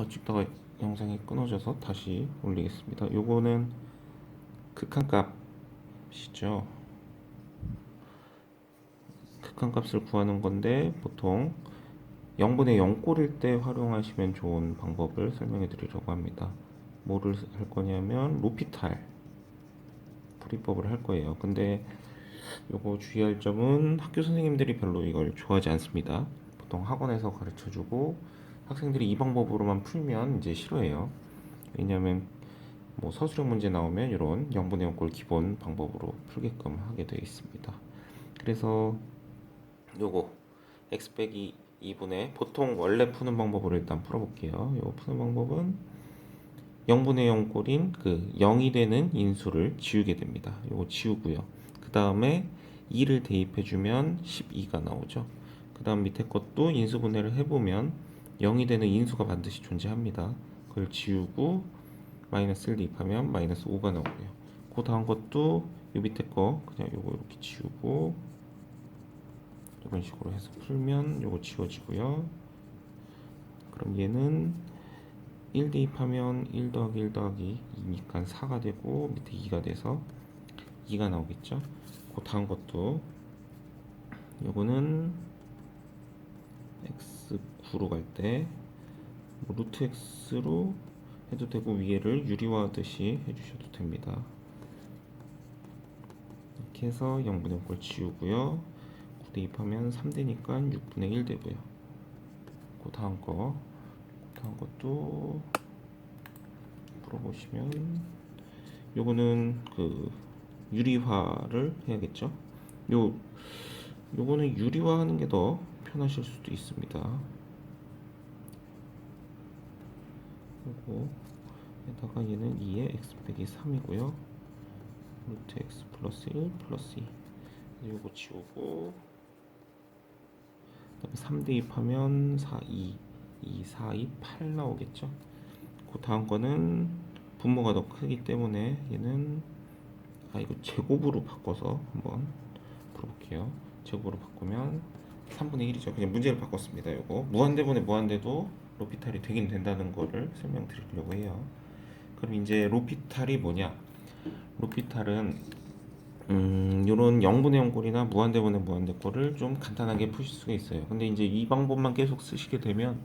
찍다가 영상이 끊어져서 다시 올리겠습니다. 요거는 극한값이죠. 극한값을 구하는 건데 보통 0분의 0꼴일 때 활용하시면 좋은 방법을 설명해 드리려고 합니다. 뭐를 할 거냐면 로피탈 풀이법을 할 거예요. 근데 요거 주의할 점은 학교 선생님들이 별로 이걸 좋아하지 않습니다. 보통 학원에서 가르쳐 주고 학생들이 이 방법으로만 풀면 이제 싫어해요. 왜냐하면 뭐 서술형 문제 나오면 이런 0분의 0꼴 기본 방법으로 풀게끔 하게 되어 있습니다. 그래서 요거 x 빼기 2분의 보통 원래 푸는 방법으로 일단 풀어볼게요. 요 푸는 방법은 0분의 0꼴인 그 0이 되는 인수를 지우게 됩니다. 요거 지우고요. 그 다음에 2를 대입해주면 12가 나오죠. 그 다음 밑에 것도 인수분해를 해보면 0이 되는 인수가 반드시 존재합니다. 그걸 지우고 마이너스를 대입하면 마이너스 5가 나오고요. 그 다음 것도 요 밑에 거 그냥 요거 이렇게 지우고 이런 식으로 해서 풀면 요거 지워지고요. 그럼 얘는 1 대입하면 1 더하기 1 더하기 2니까 4가 되고 밑에 2가 돼서 2가 나오겠죠. 그 다음 것도 요거는 x9로 갈 때 루트 x로 해도 되고 위에를 유리화하듯이 해주셔도 됩니다. 이렇게 해서 0분의 0꼴 지우고요. 9 대입하면 3되니까 6분의 1 되고요. 그 다음 것도 풀어보시면 요거는 그 유리화를 해야겠죠. 요거는 유리화하는 게 더 편하실 수도 있습니다. 요거에다가 얘는 2에 x 빼기 3이고요. 루트 x 플러스 1 플러스 2. 요거 지우고 그다음에 3 대입하면 4, 2, 4, 2, 8 나오겠죠. 그 다음 거는 분모가 더 크기 때문에 얘는 이거 제곱으로 바꿔서 한번 풀어볼게요. 제곱으로 바꾸면 3분의 1이죠. 그냥 문제를 바꿨습니다. 이거 무한대분의 무한대도 로피탈이 되긴 된다는 거를 설명드리려고 해요. 그럼 이제 로피탈이 뭐냐? 로피탈은 요런 0분의 0꼴이나 무한대분의 무한대꼴을 좀 간단하게 푸실 수가 있어요. 근데 이제 이 방법만 계속 쓰시게 되면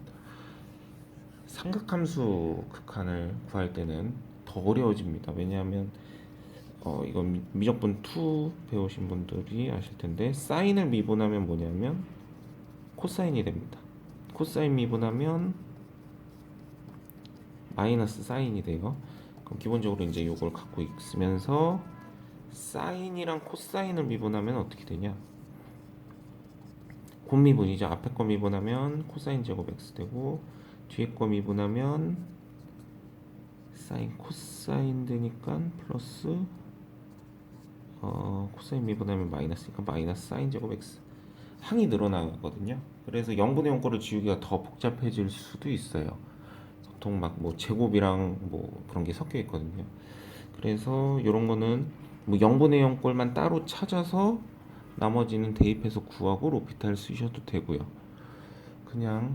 삼각함수 극한을 구할 때는 더 어려워집니다. 왜냐하면 이건 미적분 2 배우신 분들이 아실 텐데 사인을 미분하면 뭐냐면 코사인이 됩니다. 코사인 미분하면 마이너스 사인이 돼요. 그럼 기본적으로 이제 이걸 갖고 있으면서 사인이랑 코사인을 미분하면 어떻게 되냐? 곱미분이죠. 앞에 거 미분하면 코사인 제곱 x 되고 뒤에 거 미분하면 사인 코사인 되니까 플러스 코사인 미분하면 마이너스니까 마이너스 사인 제곱 x 항이 늘어나거든요. 그래서 0분의 0 거를 지우기가 더 복잡해질 수도 있어요. 보통 막 뭐 제곱이랑 뭐 그런 게 섞여 있거든요. 그래서 이런 거는 뭐 0분의 0 꼴만 따로 찾아서 나머지는 대입해서 구하고 로피탈 쓰셔도 되고요. 그냥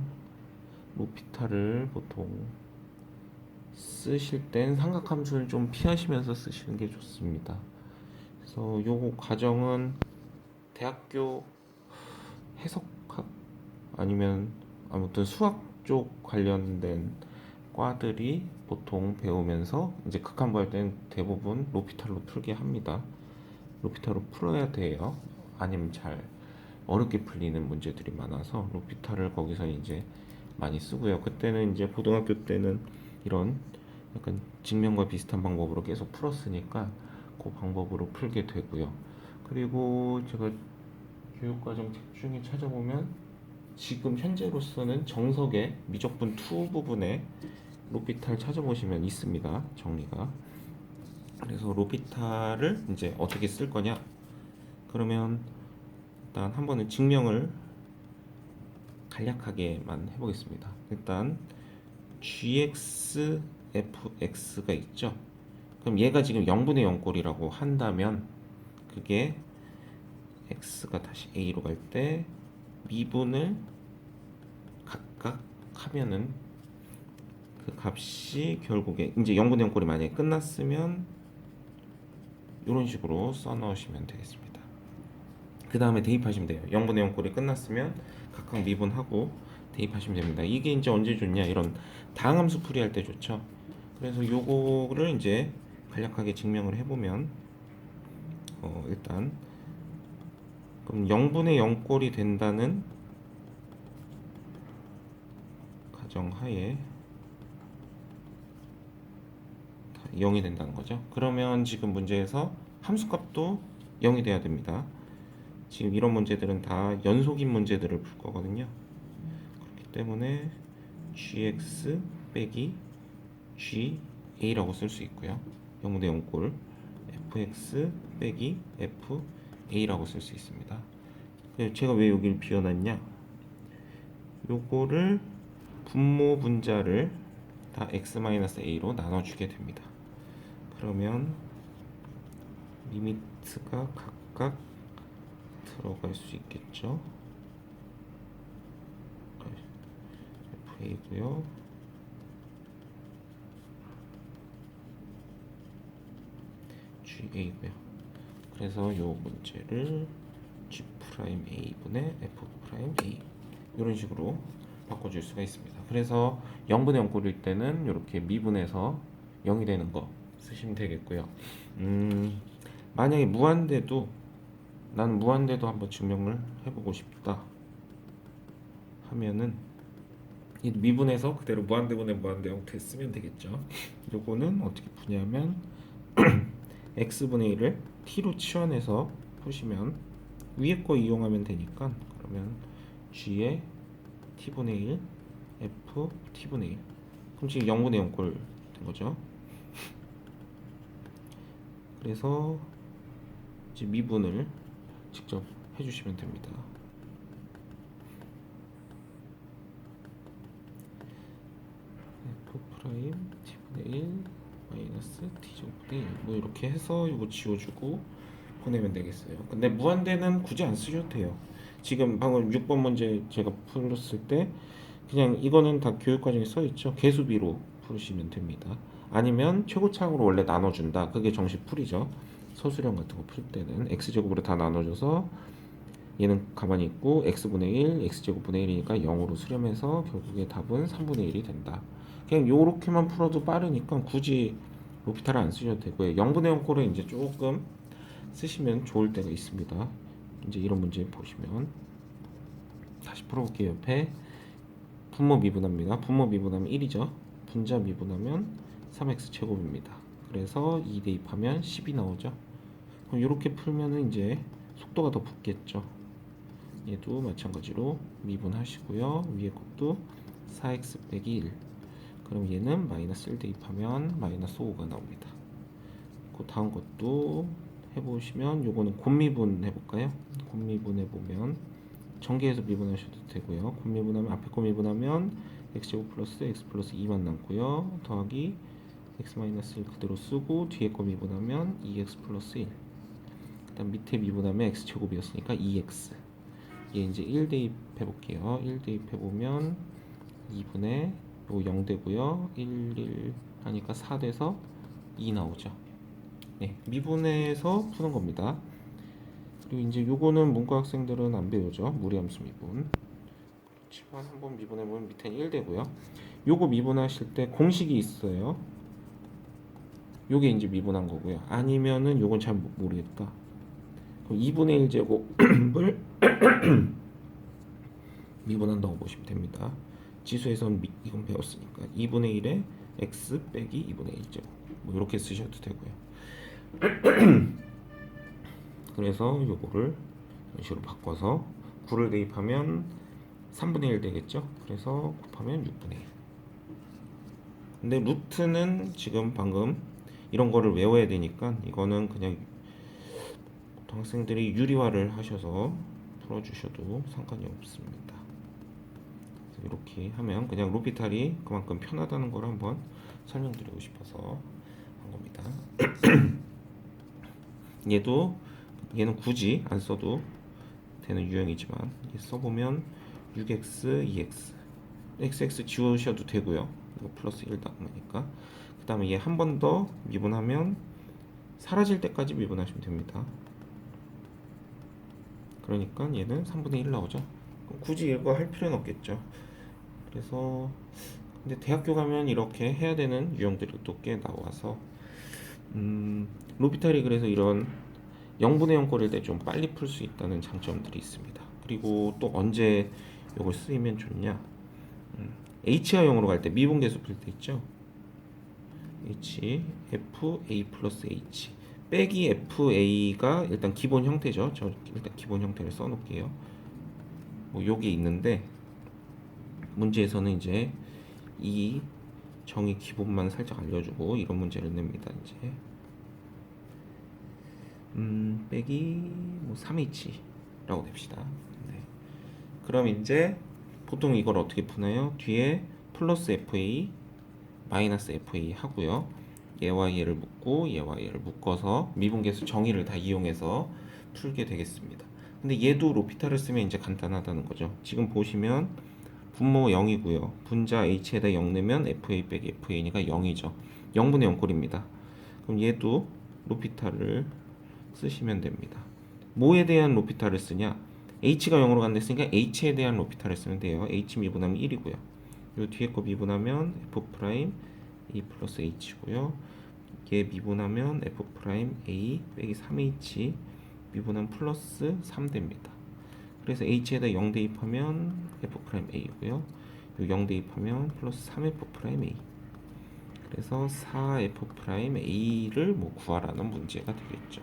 로피탈을 보통 쓰실 땐 삼각함수를 좀 피하시면서 쓰시는 게 좋습니다. 그래서 요거 과정은 대학교 해석학 아니면 아무튼 수학 쪽 관련된 과들이 보통 배우면서 이제 극한부 할 때는 대부분 로피탈로 풀게 합니다. 로피탈로 풀어야 돼요. 아니면 잘 어렵게 풀리는 문제들이 많아서 로피탈을 거기서 이제 많이 쓰고요. 그때는 이제 고등학교 때는 이런 약간 직면과 비슷한 방법으로 계속 풀었으니까 그 방법으로 풀게 되고요. 그리고 제가 교육과정 책 중에 찾아보면 지금 현재로서는 정석의 미적분 2 부분에 로피탈 찾아보시면 있습니다. 정리가. 그래서 로피탈을 이제 어떻게 쓸 거냐? 그러면 일단 한 번은 증명을 간략하게만 해보겠습니다. 일단 gxfx가 있죠. 그럼 얘가 지금 0분의 0꼴이라고 한다면 그게 x가 다시 a로 갈 때 미분을 각각 하면은 그 값이 결국에 이제 0분의 0 꼴이 만약에 끝났으면 이런 식으로 써 넣으시면 되겠습니다. 그 다음에 대입하시면 돼요. 0분의 0 꼴이 끝났으면 각각 미분하고 대입하시면 됩니다. 이게 이제 언제 좋냐, 이런 다항함수 풀이할 때 좋죠. 그래서 요거를 이제 간략하게 증명을 해보면 일단 그럼 0분의 0 꼴이 된다는 가정하에 0이 된다는 거죠. 그러면 지금 문제에서 함수값도 0이 돼야 됩니다. 지금 이런 문제들은 다 연속인 문제들을 풀 거거든요. 그렇기 때문에 gx 빼기 ga라고 쓸 수 있고요. 0분의 0꼴 fx 빼기 fa라고 쓸 수 있습니다. 제가 왜 여기를 비워놨냐, 요거를 분모 분자를 다 x-a로 나눠주게 됩니다. 그러면 리미트가 각각 들어갈 수 있겠죠. fa고요. ga고요. 그래서 요 문제를 g'a분의 f'a 이런 식으로 바꿔줄 수가 있습니다. 그래서 0분의 0 꼴일 때는 이렇게 미분해서 0이 되는 거 쓰시면 되겠고요. 만약에 무한대도, 나는 무한대도 한번 증명을 해보고 싶다 하면은 이 미분해서 그대로 무한대분의 무한대 형태 쓰면 되겠죠. 요거는 어떻게 푸냐면 x분의 1을 t로 치환해서 푸시면 위에 거 이용하면 되니까, 그러면 g의 t분의 1 f t분의 1, 그럼 지금 0분의 0 꼴 된 거죠. 그래서 이제 미분을 직접 해주시면 됩니다. f 프라임 t분의 1 마이너스 t제곱분의 1 뭐 이렇게 해서 이거 지워주고 보내면 되겠어요. 근데 무한대는 굳이 안 쓰셔도 돼요. 지금 방금 6번 문제 제가 풀었을 때 그냥 이거는 다 교육과정에 써있죠. 개수비로 풀으시면 됩니다. 아니면 최고차항으로 원래 나눠준다, 그게 정식풀이죠. 서술형 같은 거 풀 때는 x제곱으로 다 나눠줘서 얘는 가만히 있고 x분의 1, x제곱분의 1이니까 0으로 수렴해서 결국에 답은 3분의 1이 된다. 그냥 요렇게만 풀어도 빠르니까 굳이 로피탈을 안 쓰셔도 되고요. 0분의 0 꼴은 이제 조금 쓰시면 좋을 때가 있습니다. 이제 이런 문제 보시면 다시 풀어볼게요. 옆에 분모 미분합니다. 분모 미분하면 1이죠. 분자 미분하면 3x 제곱입니다. 그래서 2 대입하면 10이 나오죠. 그럼 이렇게 풀면은 이제 속도가 더 붙겠죠. 얘도 마찬가지로 미분하시고요. 위에 것도 4x 빼기 1. 그럼 얘는 마이너스 1 대입하면 마이너스 5가 나옵니다. 그 다음 것도 해보시면 요거는 곱미분 해볼까요? 곱미분 해보면 전개해서 미분하셔도 되고요. 곱미분하면 앞에 거 미분하면 x제곱 플러스 x 플러스 2만 남고요. 더하기 x 마이너스 1 그대로 쓰고 뒤에 거 미분하면 2x 플러스 1. 그 다음 밑에 미분하면 x제곱이었으니까 2x. 얘 이제 1 대입해 볼게요. 1 대입해 보면 2분의 요 0 되고요. 1 하니까 4 돼서 2 나오죠. 네, 미분해서 푸는 겁니다. 그리고 이제 요거는 문과 학생들은 안 배우죠. 무리함수 미분. 그렇지만 한번 미분해 보면 밑에는 1 되고요. 요거 미분하실 때 공식이 있어요. 요게 이제 미분한 거고요. 아니면은 요건 잘 모르겠다. 그럼 2분의 1 제곱을 미분한다고 보시면 됩니다. 지수에서는 이건 배웠으니까 2분의 1에 x 빼기 2분의 1 제곱 뭐 이렇게 쓰셔도 되고요. 그래서 요거를 이런 식으로 바꿔서 9를 대입하면 3분의 1 되겠죠. 그래서 곱하면 6분의 1. 근데 루트는 지금 방금 이런 거를 외워야 되니까 이거는 그냥 보통 학생들이 유리화를 하셔서 풀어주셔도 상관이 없습니다. 이렇게 하면 그냥 로피탈이 그만큼 편하다는 걸 한번 설명드리고 싶어서 한 겁니다. 얘는 굳이 안 써도 되는 유형이지만 써보면 6x, 2x, xx 지우셔도 되고요. 이거 플러스 1 남으니까. 그 다음에 얘 한 번 더 미분하면 사라질 때까지 미분하시면 됩니다. 그러니까 얘는 3분의 1 나오죠. 굳이 이거 할 필요는 없겠죠. 그래서 근데 대학교 가면 이렇게 해야 되는 유형들이 또 꽤 나와서 로피탈이 그래서 이런 0분의 0 꼴일 때 좀 빨리 풀 수 있다는 장점들이 있습니다. 그리고 또 언제 이걸 쓰이면 좋냐? H가 0으로 갈 때 미분계수 풀 때 있죠. H, F, A 플러스 H 빼기 FA가 일단 기본 형태죠. 저 일단 기본 형태를 써놓을게요. 뭐 요게 있는데 문제에서는 이제 이 정의 기본만 살짝 알려주고 이런 문제를 냅니다. 이제 빼기 뭐 3h라고 냅시다. 네. 그럼 이제 보통 이걸 어떻게 푸나요? 뒤에 플러스 fa 마이너스 fa 하고요. 얘와 얘를 묶고 얘와 얘를 묶어서 미분계수 정의를 다 이용해서 풀게 되겠습니다. 근데 얘도 로피탈을 쓰면 이제 간단하다는 거죠. 지금 보시면 분모 0이고요. 분자 h에다 0 넣으면 fa 빼기 fa니까 0이죠. 0분의 0꼴입니다. 그럼 얘도 로피탈을 쓰시면 됩니다. 뭐에 대한 로피탈을 쓰냐? h가 0으로 간다 했으니까 h에 대한 로피탈을 쓰면 돼요. h 미분하면 1이고요. 요 뒤에 거 미분하면 f 프라임 a 플러스 h고요. 얘 미분하면 f 프라임 a 빼기 3h 미분하면 플러스 3 됩니다. 그래서 h에다 0 대입하면 f 프라임 a고요. 요 0 대입하면 플러스 3f 프라임 a. 그래서 4f 프라임 a를 뭐 구하라는 문제가 되겠죠.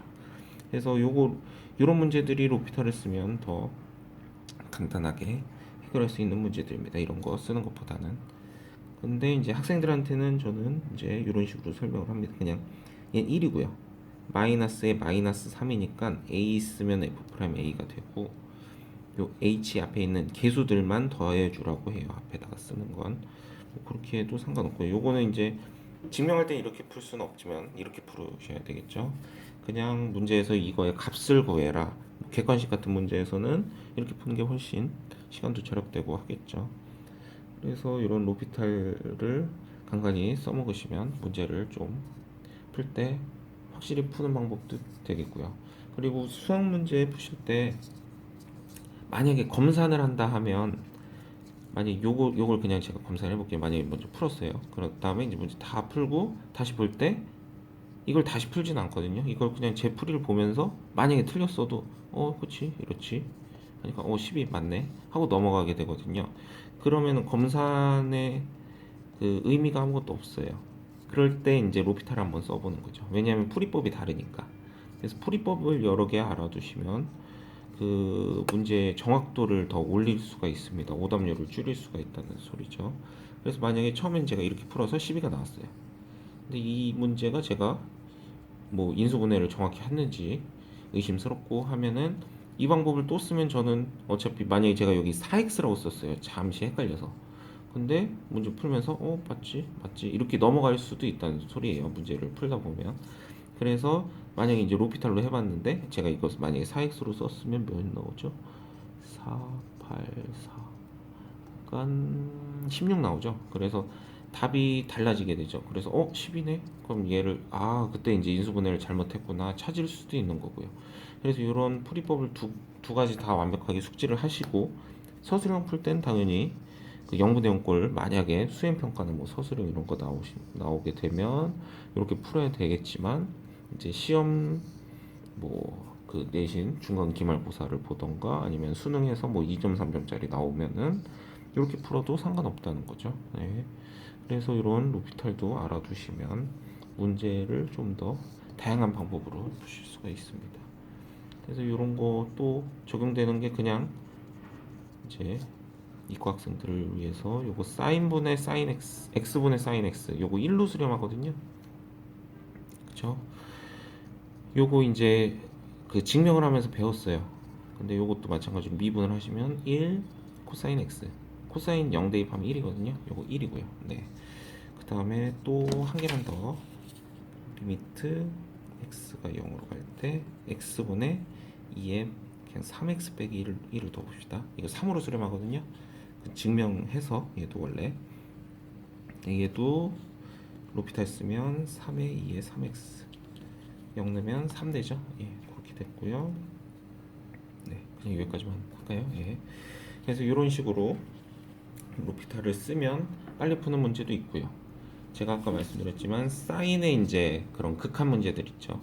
그래서 요런 문제들이 로피탈을 쓰면 더 간단하게 해결할 수 있는 문제들입니다. 이런 거 쓰는 것보다는. 근데 이제 학생들한테는 저는 이제 이런 식으로 설명을 합니다. 그냥 얘는 1이고요. 마이너스에 마이너스 3이니까 a 쓰면 f 프라임 a가 되고 요 h 앞에 있는 개수들만 더해 주라고 해요. 앞에다가 쓰는 건. 뭐 그렇게 해도 상관없고요. 요거는 이제 증명할 때 이렇게 풀 수는 없지만 이렇게 풀으셔야 되겠죠. 그냥 문제에서 이거의 값을 구해라. 객관식 같은 문제에서는 이렇게 푸는 게 훨씬 시간도 절약되고 하겠죠. 그래서 이런 로피탈을 간간히 써먹으시면 문제를 좀 풀 때 확실히 푸는 방법도 되겠고요. 그리고 수학 문제 푸실 때 만약에 검산을 한다 하면 만약 요걸 그냥 제가 검사를 해볼게요. 만약에 먼저 풀었어요. 그런 다음에 이제 문제 다 풀고 다시 볼 때 이걸 다시 풀진 않거든요. 이걸 그냥 제 풀이를 보면서 만약에 틀렸어도 그치 이렇지 그러니까 12 맞네 하고 넘어가게 되거든요. 그러면은 검산의 그 의미가 아무것도 없어요. 그럴 때 이제 로피탈 한번 써보는 거죠. 왜냐하면 풀이법이 다르니까. 그래서 풀이법을 여러 개 알아두시면 그 문제의 정확도를 더 올릴 수가 있습니다. 오답률을 줄일 수가 있다는 소리죠. 그래서 만약에 처음엔 제가 이렇게 풀어서 12가 나왔어요. 근데 이 문제가 제가 뭐 인수분해를 정확히 했는지 의심스럽고 하면은 이 방법을 또 쓰면 저는 어차피 만약에 제가 여기 4x라고 썼어요. 잠시 헷갈려서. 근데 문제 풀면서 맞지 이렇게 넘어갈 수도 있다는 소리예요. 문제를 풀다 보면. 그래서 만약에 이제 로피탈로 해봤는데 제가 이것을 만약에 4x로 썼으면 몇 나오죠? 4, 8, 4 약간 16 나오죠. 그래서 답이 달라지게 되죠. 그래서 10이네? 그럼 얘를 그때 이제 인수분해를 잘못했구나 찾을 수도 있는 거고요. 그래서 이런 풀이법을 두 가지 다 완벽하게 숙지를 하시고 서술형 풀 땐 당연히 그 0분의 0꼴 만약에 수행평가는 뭐 서술형 이런 거 나오게 되면 이렇게 풀어야 되겠지만 이제 시험 뭐 그 내신 중간 기말고사를 보던가 아니면 수능에서 뭐 2점 3점짜리 나오면은 이렇게 풀어도 상관없다는 거죠. 네. 그래서 이런 로피탈도 알아두시면 문제를 좀 더 다양한 방법으로 푸실 수가 있습니다. 그래서 이런 거 또 적용되는 게 그냥 이제 이과 학생들을 위해서 요거 사인분의 사인 x, x분의 사인 x 요거 1로 수렴하거든요. 그쵸? 요거 이제 그 증명을 하면서 배웠어요. 근데 요것도 마찬가지로 미분을 하시면 1 코사인 x 코사인 0 대입하면 1이거든요. 요거 1이고요. 네. 그 다음에 또 한 개만 더 리미트 x가 0으로 갈 때 x분의 2에 그냥 3x 빼기 1을 더 봅시다. 이거 3으로 수렴하거든요. 그 증명해서 얘도 원래 얘도 로피탈 쓰면 3에 2에 3x 0 넣으면 3 되죠. 예, 그렇게 됐고요. 네, 그냥 여기까지만 할까요? 예. 그래서 이런 식으로 로피탈을 쓰면 빨리 푸는 문제도 있고요. 제가 아까 말씀드렸지만 사인의 이제 그런 극한 문제들 있죠.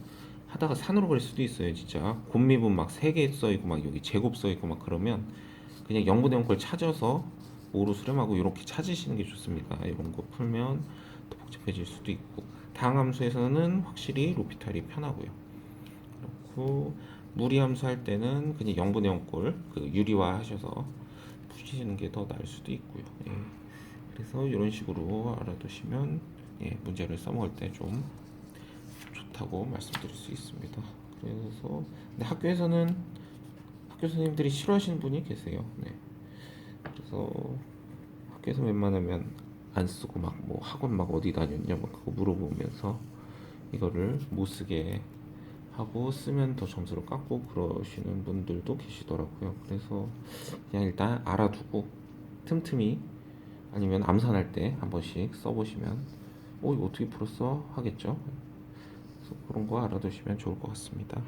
하다가 산으로 그릴 수도 있어요. 진짜 곱미분 막 3개 써있고 막 여기 제곱 써있고 막 그러면 그냥 0분의 0걸 찾아서 모로 수렴하고 이렇게 찾으시는 게 좋습니다. 이런 거 풀면 더 복잡해질 수도 있고 다항함수에서는 확실히 로피탈이 편하고요. 그렇고 무리함수 할 때는 그냥 0분의 0꼴 그 유리화 하셔서 푸시는 게 더 나을 수도 있고요. 예. 그래서 이런 식으로 알아두시면 예, 문제를 써먹을 때 좀 좋다고 말씀드릴 수 있습니다. 그래서 근데 학교에서는 학교 선생님들이 싫어하시는 분이 계세요. 네. 그래서 학교에서 웬만하면 안 쓰고 막 뭐 학원 막 어디 다녔냐 막 그거 물어보면서 이거를 못 쓰게 하고 쓰면 더 점수를 깎고 그러시는 분들도 계시더라고요. 그래서 그냥 일단 알아두고 틈틈이 아니면 암산할 때 한 번씩 써보시면 이거 어떻게 풀었어? 하겠죠. 그래서 그런 거 알아두시면 좋을 것 같습니다.